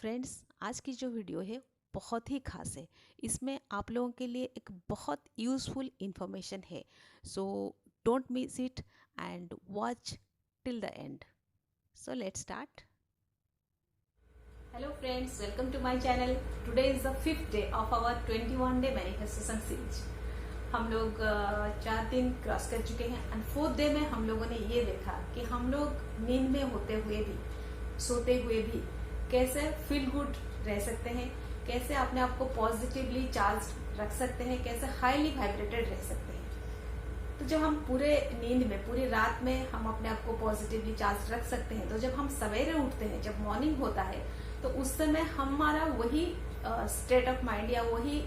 Friends, आज की जो वीडियो है बहुत ही खास है। इसमें आप लोगों के लिए एक बहुत यूज़फुल इंफॉर्मेशन है। So don't miss it and watch till the end. So let's start. Hello friends, welcome to my channel. Today is the 5th day of our 21 day manifestation series. हम लोग 4 दिन क्रॉस कर चुके हैं and 4th day में हम लोगों ने ये देखा कि हम लोग नींद में होते हुए भी, सोते हुए भी कैसे फील गुड रह सकते हैं, कैसे अपने आप को पॉजिटिवली चार्ज रख सकते हैं, कैसे हाईली वाइब्रेटेड रह सकते हैं। तो जब हम पूरे नींद में, पूरी रात में हम अपने आप को पॉजिटिवली चार्ज रख सकते हैं, तो जब हम सवेरे उठते हैं, जब मॉर्निंग होता है, तो उस समय हमारा वही स्टेट ऑफ माइंड या वही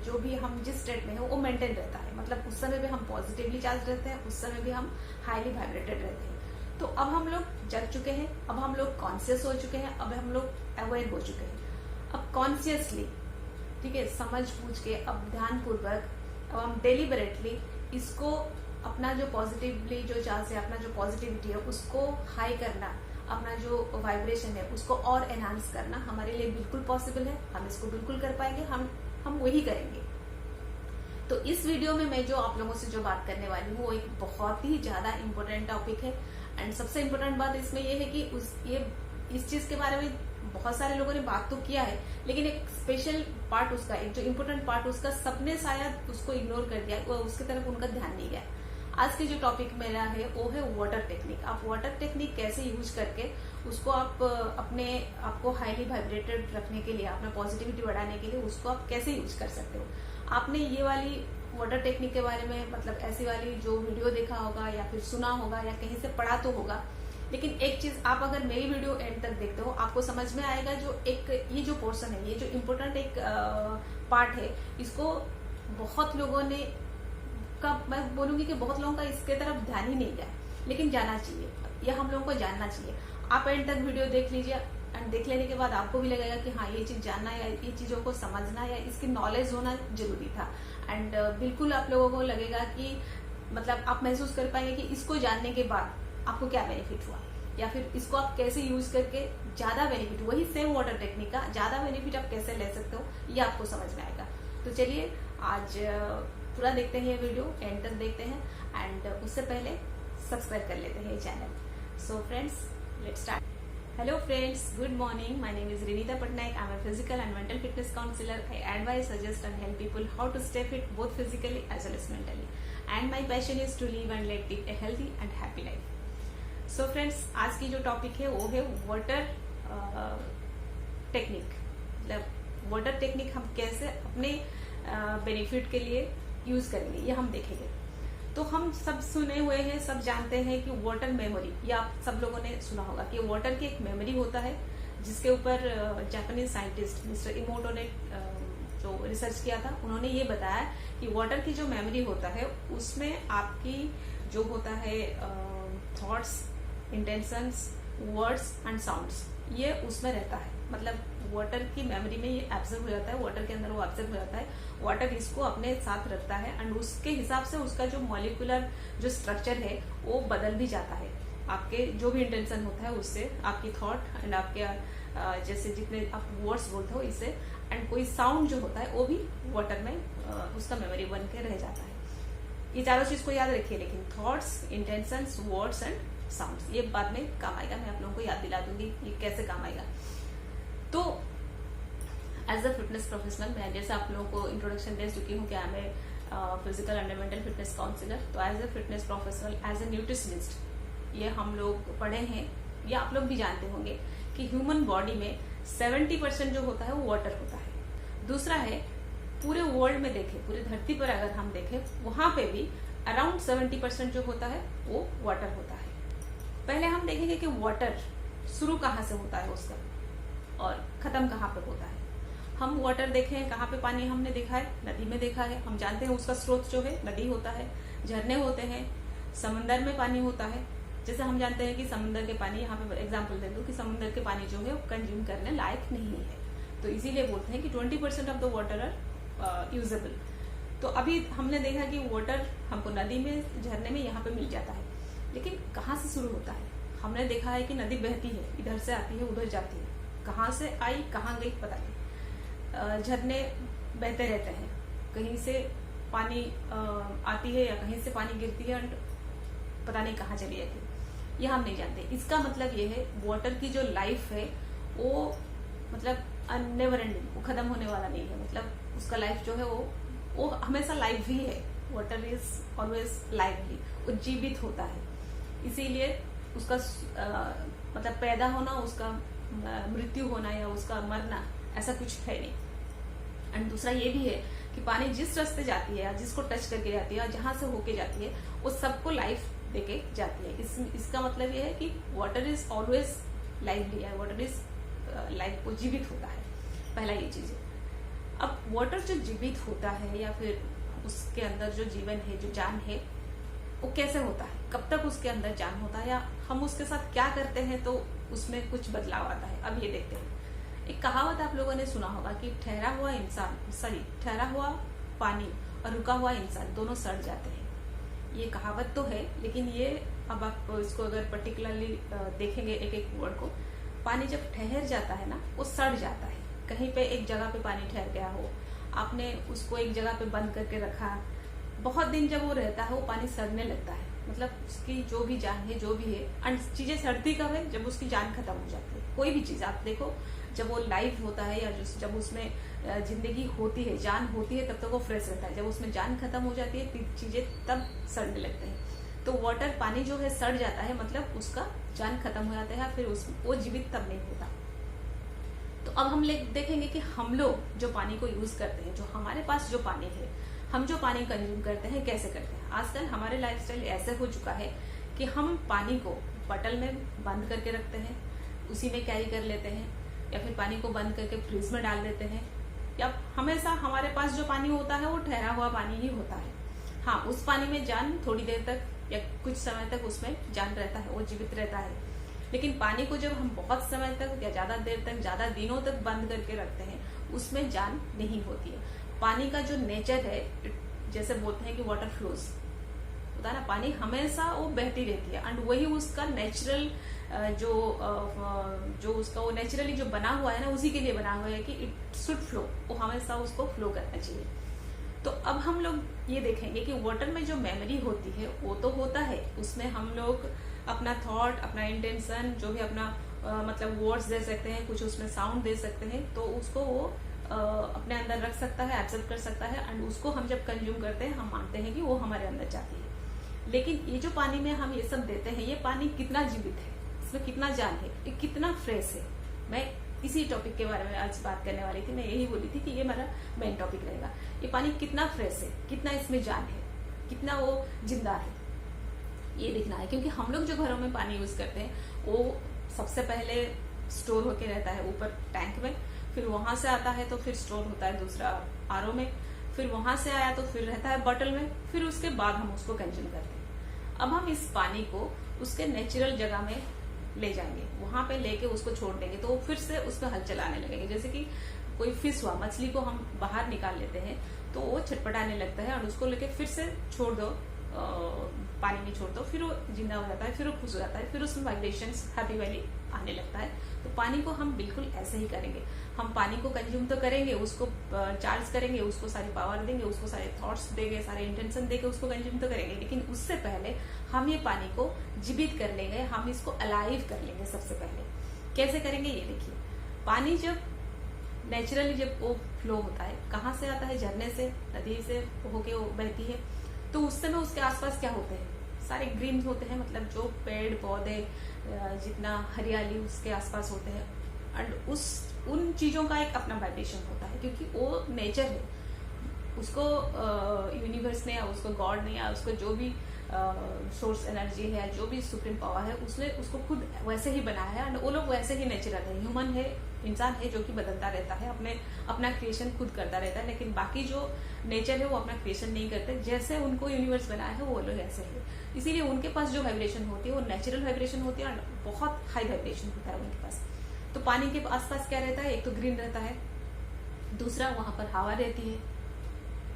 जो भी हम जिस स्टेट में है वो मेंटेन रहता है। मतलब उस समय भी हम पॉजिटिवली चार्ज रहते हैं, उस समय भी हम हाईली वाइब्रेटेड रहते हैं। तो अब हम लोग जग चुके हैं, अब हम लोग कॉन्शियस हो चुके हैं, अब हम लोग अवेयर हो चुके हैं। अब कॉन्शियसली, ठीक है, समझ बूझ के, अब ध्यान पूर्वक, अब हम डेलिबरेटली इसको, अपना जो पॉजिटिवली जो चार्ज है, अपना जो पॉजिटिविटी है, उसको हाई करना, अपना जो वाइब्रेशन है उसको और एनहांस करना हमारे लिए बिल्कुल पॉसिबल है। हम इसको बिल्कुल कर पाएंगे, हम वही करेंगे। तो इस वीडियो में मैं जो आप लोगों से जो बात करने वाली हूँ वो एक बहुत ही ज्यादा इम्पोर्टेंट टॉपिक है। एंड सबसे इम्पोर्टेंट बात इसमें ये है कि इस चीज के बारे में बहुत सारे लोगों ने बात तो किया है, लेकिन एक स्पेशल पार्ट उसका, एक जो इम्पोर्टेंट पार्ट उसका, सबने शायद उसको इग्नोर कर दिया, उसकी तरफ उनका ध्यान नहीं गया। आज के जो टॉपिक मेरा है वो है वाटर टेक्निक। आप वाटर टेक्निक कैसे यूज करके उसको आप अपने आपको हाईली वाइब्रेटेड रखने के लिए, अपना पॉजिटिविटी बढ़ाने के लिए उसको आप कैसे यूज कर सकते हो। आपने ये वाली वाटर टेक्निक के बारे में, मतलब ऐसी वाली जो वीडियो देखा होगा या फिर सुना होगा या कहीं से पढ़ा तो होगा, लेकिन एक चीज, आप अगर मेरी वीडियो एंड तक देखते हो आपको समझ में आएगा। जो एक ये जो पोर्शन है, ये जो इम्पोर्टेंट एक पार्ट है, इसको बहुत लोगों ने, कब मैं बोलूंगी कि बहुत लोगों का इसके तरफ ध्यान ही नहीं गया, लेकिन जाना चाहिए, यह हम लोगों को जानना चाहिए। आप एंड तक वीडियो देख लीजिए एंड देख लेने के बाद आपको भी लगेगा कि हाँ, ये चीज जानना या ये चीजों को समझना या इसकी नॉलेज होना जरूरी था। एंड बिल्कुल आप लोगों को लगेगा कि, मतलब आप महसूस कर पाएंगे कि इसको जानने के बाद आपको क्या बेनिफिट हुआ, या फिर इसको आप कैसे यूज करके ज्यादा बेनिफिट, वही सेम वाटर टेक्निक का ज्यादा बेनिफिट आप कैसे ले सकते हो, ये आपको समझ में आएगा। तो चलिए आज पूरा देखते हैं ये वीडियो, एंड तक देखते हैं एंड उससे पहले सब्सक्राइब कर लेते हैं ये channel. So friends, let's start. Hello friends, good morning. My name is Renita Patnaik. I'm a physical and mental fitness counselor. I advise, suggest and help people how to stay fit both physically as well as mentally. And my passion is to live and live a healthy and happy life. So friends, आज की जो topic है वो है water technique. मतलब water technique हम कैसे अपने बेनिफिट के लिए यूज करेंगे, ये हम देखेंगे। तो हम सब सुने हुए हैं, सब जानते हैं कि वाटर मेमोरी, ये आप सब लोगों ने सुना होगा कि वाटर की एक मेमोरी होता है, जिसके ऊपर जापानीज साइंटिस्ट मिस्टर इमोटो ने जो रिसर्च किया था, उन्होंने ये बताया कि वाटर की जो मेमोरी होता है उसमें आपकी जो होता है thoughts, intentions, words and sounds, ये उसमें रहता है। मतलब वाटर की मेमोरी में ये एब्जर्व हो जाता है, वाटर के अंदर वो एब्जर्व हो जाता है, वाटर इसको अपने साथ रखता है एंड उसके हिसाब से उसका जो मॉलिक्यूलर जो स्ट्रक्चर है वो बदल भी जाता है। आपके जो भी इंटेंशन होता है उससे, आपकी थॉट एंड आपके जैसे जितने आप वर्ड्स बोलते हो इससे, एंड कोई साउंड जो होता है वो भी वाटर में उसका मेमोरी बन के रह जाता है। ये चारों चीज को याद रखिए, लेकिन thoughts, intentions, words and sounds, ये बाद में काम आएगा, मैं आप लोगों को याद दिला दूंगी ये कैसे काम आएगा। तो एज अ फिटनेस प्रोफेशनल, मैं जैसे आप लोगों को इंट्रोडक्शन दे चुकी हूँ कि मैं physical and mental fitness counsellor. तो as a fitness professional, as a nutritionist, ये हम लोग पढ़े हैं, या आप लोग भी जानते होंगे कि ह्यूमन बॉडी में 70% जो होता है वो वाटर होता है। दूसरा है, पूरे वर्ल्ड में देखें, पूरी धरती पर अगर हम देखें, वहां पे भी अराउंड 70% जो होता है वो वाटर होता है। पहले हम देखेंगे कि वाटर शुरू कहाँ से होता है उसका और खत्म कहाँ पे होता है। हम वाटर देखें, कहाँ पे पानी हमने देखा है, नदी में देखा है। हम जानते हैं उसका स्रोत जो है नदी होता है, झरने होते हैं, समंदर में पानी होता है। जैसे हम जानते हैं कि समंदर के पानी, यहाँ पे एग्जांपल दे दूं कि समंदर के पानी जो है वो कंज्यूम करने लायक नहीं है, तो इसीलिए बोलते हैं कि 20% of the water are usable. तो अभी हमने देखा कि वाटर हमको नदी में, झरने में, यहाँ पे मिल जाता है, लेकिन कहाँ से शुरू होता है। हमने देखा है कि नदी बहती है, इधर से आती है, उधर जाती है, कहाँ से आई कहाँ गई पता नहीं। झरने बहते रहते हैं, कहीं से पानी आती है या कहीं से पानी गिरती है और पता नहीं कहाँ चली जाती है, ये हम नहीं जानते। इसका मतलब ये है वाटर की जो लाइफ है वो मतलब नेवर एंडिंग, वो खत्म होने वाला नहीं है। मतलब उसका लाइफ जो है वो हमेशा लाइव ही है। वाटर इज ऑलवेज लाइवली, वो जीवित होता है। इसीलिए उसका मतलब पैदा होना, उसका मृत्यु होना या उसका मरना ऐसा कुछ है नहीं। एंड दूसरा ये भी है कि पानी जिस रास्ते जाती है या जिसको टच करके जाती है या जहां से होके जाती है वो सबको लाइफ देके जाती है। इसका मतलब ये है कि वाटर इज ऑलवेज लाइवली है, वाटर इज लाइफ को जीवित होता है। पहला ये चीज है। अब वाटर जो जीवित होता है या फिर उसके अंदर जो जीवन है, जो जान है, वो कैसे होता है, कब तक उसके अंदर जान होता है, या हम उसके साथ क्या करते हैं तो उसमें कुछ बदलाव आता है। अब ये देखते हैं। एक कहावत आप लोगों ने सुना होगा कि ठहरा हुआ पानी और रुका हुआ इंसान दोनों सड़ जाते हैं। ये कहावत तो है, लेकिन ये अब आप इसको अगर पर्टिकुलरली देखेंगे एक एक वर्ड को, पानी जब ठहर जाता है ना वो सड़ जाता है। कहीं पे एक जगह पे पानी ठहर गया हो, आपने उसको एक जगह पे बंद करके रखा, बहुत दिन जब वो रहता है वो पानी सड़ने लगता है। मतलब उसकी जो भी जान है, जो भी है, एंड चीजें सड़ती कब है, जब उसकी जान खत्म हो जाती है। कोई भी चीज आप देखो, जब वो लाइव होता है या जब उसमें जिंदगी होती है, जान होती है, तब तक वो फ्रेश रहता है। जब उसमें जान खत्म हो जाती है चीजें तब सड़ने लगते हैं। तो वाटर, पानी जो है सड़ जाता है, मतलब उसका जान खत्म हो जाता है, फिर वो जीवित तब नहीं होता। तो अब हम देखेंगे कि हम लोग जो पानी को यूज करते हैं, जो हमारे पास जो पानी है, हम जो पानी कंज्यूम करते हैं कैसे करते हैं। आजकल हमारे लाइफस्टाइल ऐसे हो चुका है कि हम पानी को बॉटल में बंद करके रखते हैं, उसी में कैरी कर लेते हैं, या फिर पानी को बंद करके फ्रिज में डाल देते हैं, या हमेशा हमारे पास जो पानी होता है वो ठहरा हुआ पानी ही होता है। हाँ, उस पानी में जान थोड़ी देर तक या कुछ समय तक उसमें जान रहता है, वो जीवित रहता है। लेकिन पानी को जब हम बहुत समय तक या ज्यादा देर तक, ज्यादा दिनों तक बंद करके रखते हैं, उसमें जान नहीं होती है। पानी का जो नेचर है, जैसे बोलते हैं कि वाटर फ्लोज होता है ना, पानी हमेशा वो बहती रहती है, एंड वही उसका नेचुरल जो उसका वो नेचुरली जो बना हुआ है ना, उसी के लिए बना हुआ है कि इट शुड फ्लो, वो हमेशा उसको फ्लो करना चाहिए। तो अब हम लोग ये देखेंगे कि वाटर में जो मेमोरी होती है वो तो होता है, उसमें हम लोग अपना थॉट, अपना इंटेंशन, जो भी अपना मतलब वर्ड्स दे सकते हैं, कुछ उसमें साउंड दे सकते हैं, तो उसको वो अपने अंदर रख सकता है, एक्सेप्ट कर सकता है, एंड उसको हम जब कंज्यूम करते हैं हम मानते हैं कि वो हमारे अंदर जाती है। लेकिन ये जो पानी में हम ये सब देते हैं, ये पानी कितना जीवित है, इसमें कितना जान है, ये कितना फ्रेश है, मैं इसी टॉपिक के बारे में आज बात करने वाली थी। मैं यही बोली थी कि ये मेरा मेन टॉपिक रहेगा। ये पानी कितना फ्रेश है, कितना इसमें जान है, कितना वो जिंदा है, ये देखना है। क्योंकि हम लोग जो घरों में पानी यूज करते हैं वो सबसे पहले स्टोर होके रहता है ऊपर टैंक में, फिर वहां से आता है तो फिर स्टोर होता है दूसरा आरओ में, फिर वहां से आया तो फिर रहता है बॉटल में, फिर उसके बाद हम उसको कंज्यूम करते हैं। अब हम इस पानी को उसके नेचुरल जगह में ले जाएंगे, वहां पे लेके उसको छोड़ देंगे तो वो फिर से उस पर हलचल आने लगेंगे। जैसे कि कोई फिश हुआ, मछली को हम बाहर निकाल लेते हैं तो वो छटपटाने लगता है, और उसको लेके फिर से छोड़ दो, पानी में छोड़ दो, फिर वो जिंदा हो जाता है, फिर वो खुश हो जाता है, फिर उसमें वाइब्रेशंस हैप्पी वैली आने लगता है। तो पानी को हम बिल्कुल ऐसे ही करेंगे। हम पानी को कंज्यूम तो करेंगे, उसको चार्ज करेंगे, उसको सारी पावर देंगे, उसको सारे थॉट्स देंगे, सारे इंटेंशन देके उसको कंज्यूम तो करेंगे, लेकिन उससे पहले हम ये पानी को जीवित कर लेंगे, हम इसको अलाइव कर लेंगे। सबसे पहले कैसे करेंगे ये देखिए। पानी जब नेचुरली जब वो फ्लो होता है, कहाँ से आता है, झरने से, नदी से होके वो बहती है, तो उस समय उसके आसपास क्या होते हैं, सारे ग्रीन होते हैं, मतलब जो पेड़ पौधे, जितना हरियाली उसके आसपास होते हैं, एंड उन चीजों का एक अपना वाइब्रेशन होता है, क्योंकि वो नेचर है। उसको यूनिवर्स ने या उसको गॉड ने या उसको जो भी सोर्स एनर्जी है, जो भी सुप्रीम पावर है, उसने उसको खुद वैसे ही बनाया है, एंड वो लोग वैसे ही नेचुरल है। ह्यूमन है, इंसान है जो कि बदलता रहता है, अपना क्रिएशन खुद करता रहता है, लेकिन बाकी जो नेचर है वो अपना क्रिएशन नहीं करते। जैसे उनको यूनिवर्स बनाया है वो लोग ऐसे है, इसीलिए उनके पास जो वाइब्रेशन होती है वो नेचुरल वाइब्रेशन होती है, और बहुत हाई वाइब्रेशन होता है उनके पास। तो पानी के आसपास क्या रहता है, एक तो ग्रीन रहता है, दूसरा वहां पर हवा रहती है,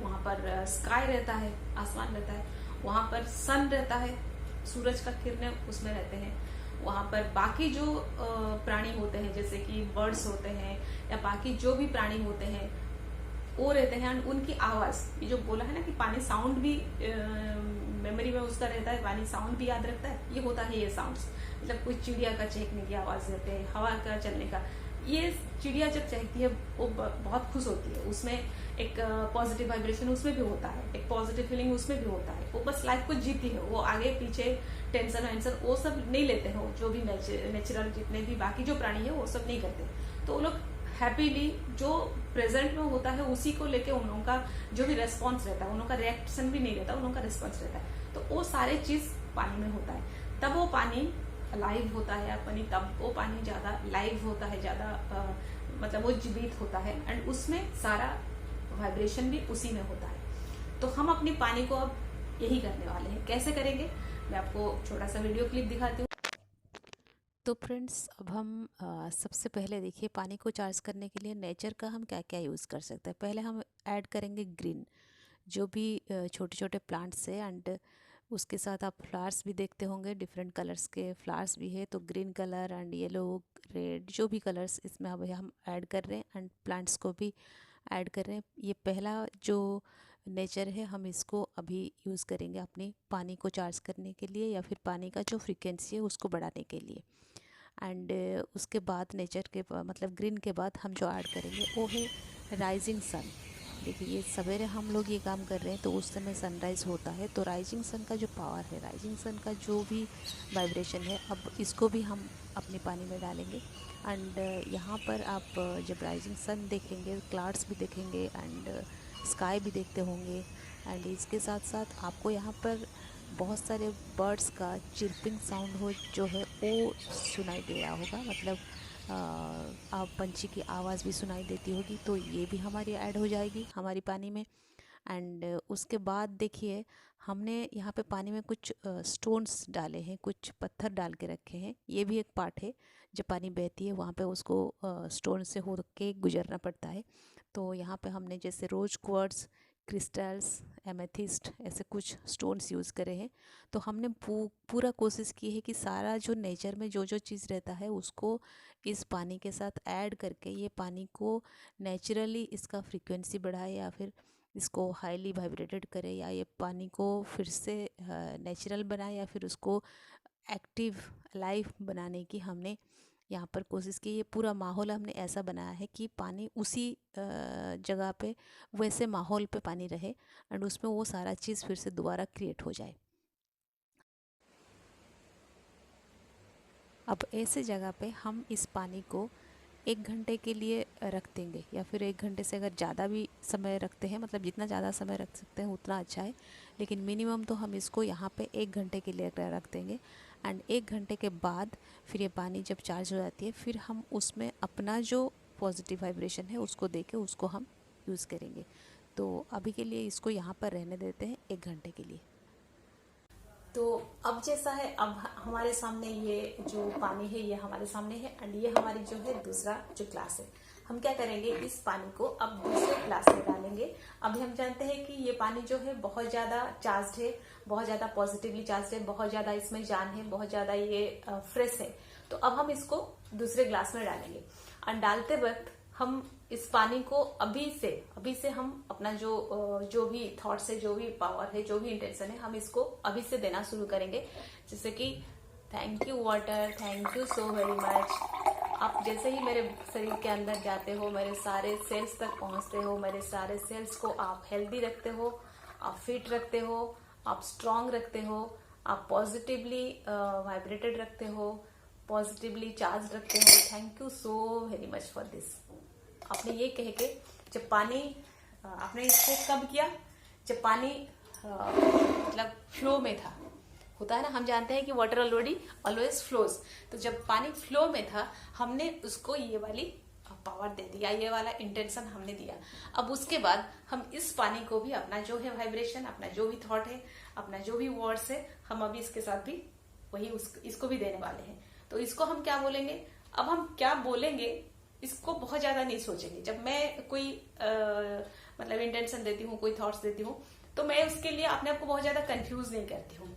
वहां पर स्काई रहता है, आसमान रहता है, वहां पर सन रहता है, सूरज का किरणें उसमें रहते हैं, वहाँ पर बाकी जो प्राणी होते हैं, जैसे कि बर्ड्स होते हैं या बाकी जो भी प्राणी होते हैं वो रहते हैं, एंड उनकी आवाज़, ये जो बोला है ना कि पानी साउंड भी मेमोरी में उसका रहता है, पानी साउंड भी याद रखता है, ये होता है ये साउंड्स। मतलब कोई चिड़िया का चहकने की आवाज़ रहते हैं, हवा का चलने का, ये चिड़िया जब चहकती है वो बहुत खुश होती है, उसमें एक पॉजिटिव वाइब्रेशन उसमें भी होता है, एक पॉजिटिव फीलिंग उसमें भी होता है। वो बस लाइफ को जीती है, वो आगे पीछे टेंशन वेंशन वो सब नहीं लेते हैं, जो भी नेचुरल जितने भी बाकी जो प्राणी है वो सब नहीं करते। तो वो लोग हैप्पीली जो प्रेजेंट में होता है उसी को लेके उन लोगों का जो भी रेस्पॉन्स रहता है, उन लोगों का रिएक्शन भी नहीं रहता, उन लोगों का रिस्पॉन्स रहता है। तो वो सारे चीज पानी में होता है, तब वो पानी लाइव होता है अपनी, तब वो पानी ज्यादा लाइव होता है, ज्यादा मतलब वो जीवित होता है, एंड उसमें सारा वाइब्रेशन भी उसी में होता है। तो हम अपनी पानी को अब यही करने वाले हैं। कैसे करेंगे मैं आपको छोटा सा वीडियो क्लिप दिखाती हूँ। तो फ्रेंड्स, अब हम सबसे पहले देखिए पानी को चार्ज करने के लिए नेचर का हम क्या क्या यूज़ कर सकते हैं। पहले हम ऐड करेंगे ग्रीन, जो भी छोटे छोटे प्लांट्स है, एंड उसके साथ आप फ्लावर्स भी देखते होंगे, डिफरेंट कलर्स के फ्लावर्स भी है। तो green colour and yellow, red, जो भी कलर्स इसमें अब हम ऐड कर रहे हैं, एंड प्लांट्स को भी ऐड कर रहे हैं। ये पहला जो नेचर है हम इसको अभी यूज़ करेंगे अपनी पानी को चार्ज करने के लिए, या फिर पानी का जो फ्रीक्वेंसी है उसको बढ़ाने के लिए। एंड उसके बाद नेचर के मतलब ग्रीन के बाद हम जो ऐड करेंगे वो है राइजिंग सन। देखिए ये सवेरे हम लोग ये काम कर रहे हैं तो उस समय सनराइज़ होता है, तो राइजिंग सन का जो पावर है, राइजिंग सन का जो भी वाइब्रेशन है, अब इसको भी हम अपने पानी में डालेंगे। एंड यहाँ पर आप जब राइजिंग सन देखेंगे, क्लाउड्स भी देखेंगे एंड स्काई भी देखते होंगे, एंड इसके साथ साथ आपको यहाँ पर बहुत सारे बर्ड्स का चिरपिंग साउंड हो जो है वो सुनाई दे रहा होगा, मतलब आप पंछी की आवाज़ भी सुनाई देती होगी, तो ये भी हमारी ऐड हो जाएगी हमारी पानी में। एंड उसके बाद देखिए हमने यहाँ पे पानी में कुछ स्टोन्स डाले हैं, कुछ पत्थर डाल के रखे हैं, ये भी एक पार्ट है। जब पानी बहती है वहाँ पे उसको स्टोन से हो के गुजरना पड़ता है। तो यहाँ पे हमने जैसे रोज क्वार्ट्स, क्रिस्टल्स, एमेथिस्ट, ऐसे कुछ स्टोन्स यूज़ करे हैं। तो हमने पूरा कोशिश की है कि सारा जो नेचर में जो जो चीज़ रहता है उसको इस पानी के साथ ऐड करके ये पानी को नेचुरली इसका फ्रीक्वेंसी बढ़ाए, या फिर इसको हाईली वाइब्रेटेड करे, या ये पानी को फिर से नेचुरल बनाए, या फिर उसको एक्टिव लाइफ बनाने की हमने यहाँ पर कोशिश की। ये पूरा माहौल हमने ऐसा बनाया है कि पानी उसी जगह पे, वैसे माहौल पे पानी रहे, एंड उसमें वो सारा चीज़ फिर से दोबारा क्रिएट हो जाए। अब ऐसे जगह पे हम इस पानी को 1 घंटे के लिए रख देंगे, या फिर 1 घंटे से अगर ज़्यादा भी समय रखते हैं, मतलब जितना ज़्यादा समय रख सकते हैं उतना अच्छा है, लेकिन मिनिमम तो हम इसको यहाँ पे 1 घंटे के लिए रख देंगे। एंड 1 घंटे के बाद फिर ये पानी जब चार्ज हो जाती है, फिर हम उसमें अपना जो पॉजिटिव वाइब्रेशन है उसको दे के उसको हम यूज़ करेंगे। तो अभी के लिए इसको यहाँ पर रहने देते हैं 1 घंटे के लिए। तो अब जैसा है, अब हमारे सामने ये जो पानी है ये हमारे सामने है, एंड ये हमारी जो है दूसरा जो ग्लास है। हम क्या करेंगे, इस पानी को अब दूसरे ग्लास में डालेंगे। अभी हम जानते हैं कि ये पानी जो है बहुत ज्यादा चार्ज है, बहुत ज्यादा पॉजिटिवली चार्ज है, बहुत ज्यादा इसमें जान है, बहुत ज्यादा ये फ्रेश है। तो अब हम इसको दूसरे ग्लास में डालेंगे, और डालते वक्त हम इस पानी को अभी से हम अपना जो भी थॉट्स है, जो भी पावर है, जो भी इंटेंशन है, हम इसको अभी से देना शुरू करेंगे। जैसे कि thank you water, thank you so very much. आप जैसे ही मेरे शरीर के अंदर जाते हो, मेरे सारे सेल्स तक पहुंचते हो, मेरे सारे सेल्स को आप हेल्दी रखते हो, आप फिट रखते हो, आप स्ट्रांग रखते हो, आप पॉजिटिवली वाइब्रेटेड रखते हो, पॉजिटिवली चार्ज रखते हो। Thank you so very much for this. आपने ये कह के जब पानी आपने इसको कब किया, जब पानी मतलब फ्लो में था, होता है ना, हम जानते हैं कि वाटर ऑलवेज फ्लोज। तो जब पानी फ्लो में था हमने उसको ये वाली पावर दे दिया, ये वाला इंटेंशन हमने दिया। अब उसके बाद हम इस पानी को भी अपना जो है वाइब्रेशन, अपना जो भी थॉट है, अपना जो भी वर्ड्स है, हम अभी इसके साथ भी वही इसको भी देने वाले हैं। तो इसको हम क्या बोलेंगे, अब हम क्या बोलेंगे इसको बहुत ज्यादा नहीं सोचेंगे। जब मैं कोई मतलब इंटेंशन देती हूँ, कोई थॉट्स देती हूँ, तो मैं उसके लिए अपने आप को बहुत ज्यादा कंफ्यूज नहीं करती हूँ,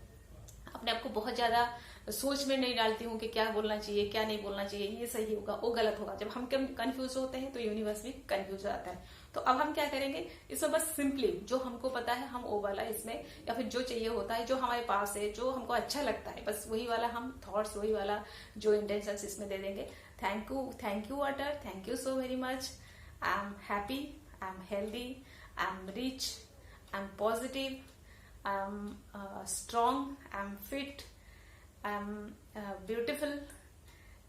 अपने आप को बहुत ज्यादा सोच में नहीं डालती हूँ कि क्या बोलना चाहिए क्या नहीं बोलना चाहिए, ये सही होगा वो गलत होगा। जब हम कंफ्यूज होते हैं तो यूनिवर्स भी कंफ्यूज हो जाता है। तो अब हम क्या करेंगे, इसमें बस सिंपली जो हमको पता है हम वो वाला इसमें, या फिर जो चाहिए होता है जो हमारे पास है जो हमको अच्छा लगता है, बस वही वाला हम थॉट्स, वही वाला जो इंटेंशंस इसमें दे देंगे। Thank you water, thank you so very much. I am happy, I am healthy, I am rich, I am positive, I am strong, I am fit, I am beautiful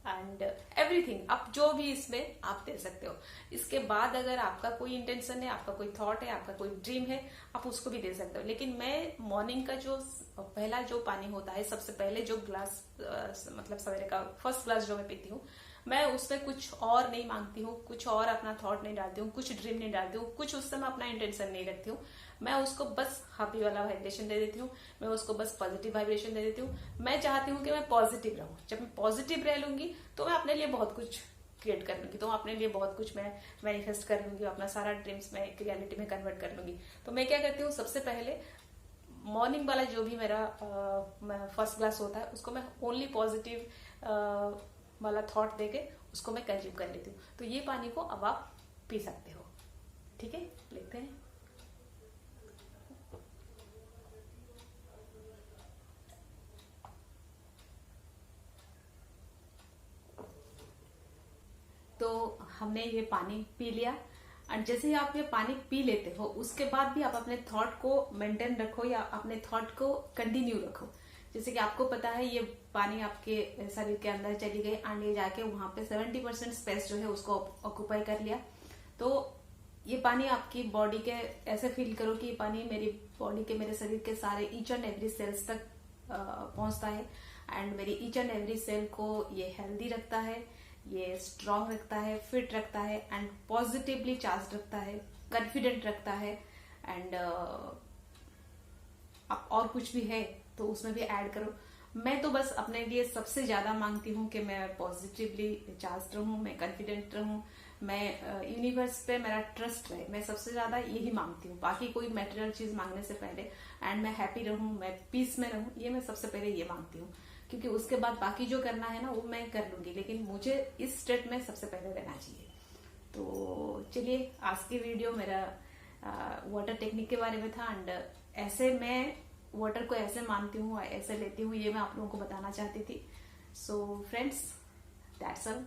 and everything. आप जो भी इसमें आप दे सकते हो। इसके बाद अगर आपका कोई इंटेंशन है, आपका कोई थॉट है, आपका कोई ड्रीम है, आप उसको भी दे सकते हो। लेकिन मैं मॉर्निंग का जो पहला जो पानी होता है, सबसे पहले जो ग्लास मतलब सवेरे का फर्स्ट ग्लास जो मैं पीती हूँ, मैं उसमें कुछ और नहीं मांगती हूँ, कुछ और अपना थॉट नहीं डालती हूँ, कुछ ड्रीम नहीं डालती हूँ, कुछ उस समय अपना इंटेंशन नहीं रखती हूँ। मैं उसको बस हैप्पी वाला वाइब्रेशन दे देती हूँ, मैं उसको बस पॉजिटिव वाइब्रेशन दे देती हूँ। मैं चाहती हूँ कि मैं पॉजिटिव रहूँ। जब मैं पॉजिटिव रह लूंगी तो मैं अपने लिए बहुत कुछ क्रिएट कर लूंगी, तो अपने लिए बहुत कुछ मैं मैनिफेस्ट कर लूंगी, अपना सारा ड्रीम्स में एक रियलिटी में कन्वर्ट कर लूंगी। तो मैं क्या करती हूँ, सबसे पहले मॉर्निंग वाला जो भी मेरा फर्स्ट ग्लास होता है उसको मैं ओनली पॉजिटिव वाला थॉट देके उसको मैं कंज्यूम कर लेती हूँ। तो ये पानी को अब आप पी सकते हो। ठीक है, लेते हैं। तो हमने ये पानी पी लिया, और जैसे ही आप ये पानी पी लेते हो उसके बाद भी आप अपने थॉट को मेंटेन रखो या अपने थॉट को कंटिन्यू रखो। जैसे कि आपको पता है ये पानी आपके शरीर के अंदर चली गई, आगे जाके वहां पे 70% स्पेस जो है उसको ऑक्यूपाई कर लिया। तो ये पानी आपकी बॉडी के, ऐसे फील करो कि ये पानी मेरी बॉडी के, मेरे शरीर के सारे ईच एंड एवरी सेल्स तक पहुंचता है, एंड मेरी ईच एंड एवरी सेल को ये हेल्दी रखता है, ये स्ट्रांग रखता है, फिट रखता है, एंड पॉजिटिवली चार्ज रखता है, कॉन्फिडेंट रखता है। एंड आप और कुछ भी है तो उसमें भी ऐड करो। मैं तो बस अपने लिए सबसे ज्यादा मांगती हूँ कि मैं पॉजिटिवली चार्ज रहूं, मैं कॉन्फिडेंट रहूं, मैं यूनिवर्स पे मेरा ट्रस्ट रहे। मैं सबसे ज्यादा यही मांगती हूँ, बाकी कोई मटेरियल चीज मांगने से पहले। एंड मैं हैप्पी रहूं, मैं पीस में रहूं, ये मैं सबसे पहले ये मांगती हूँ। क्योंकि उसके बाद बाकी जो करना है ना वो मैं कर लूंगी, लेकिन मुझे इस स्टेट में सबसे पहले रहना चाहिए। तो चलिए, आज की वीडियो मेरा वाटर टेक्निक के बारे में था, एंड ऐसे मैं वाटर को ऐसे मानती हूँ, ऐसे लेती हूँ, ये मैं आप लोगों को बताना चाहती थी। So friends, that's all.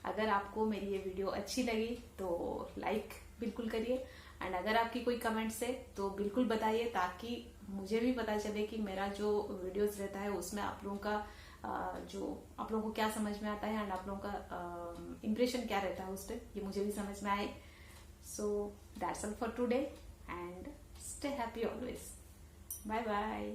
अगर आपको मेरी ये वीडियो अच्छी लगी तो लाइक बिल्कुल करिए, एंड अगर आपकी कोई कमेंट्स है तो बिल्कुल बताइए, ताकि मुझे भी पता चले कि मेरा जो वीडियोस रहता है उसमें आप लोगों का जो आप लोगों को क्या समझ में आता है, एंड आप लोगों का इम्प्रेशन क्या रहता है उस पर, ये मुझे भी समझ में आए। So that's all for today, and stay happy always. Bye bye.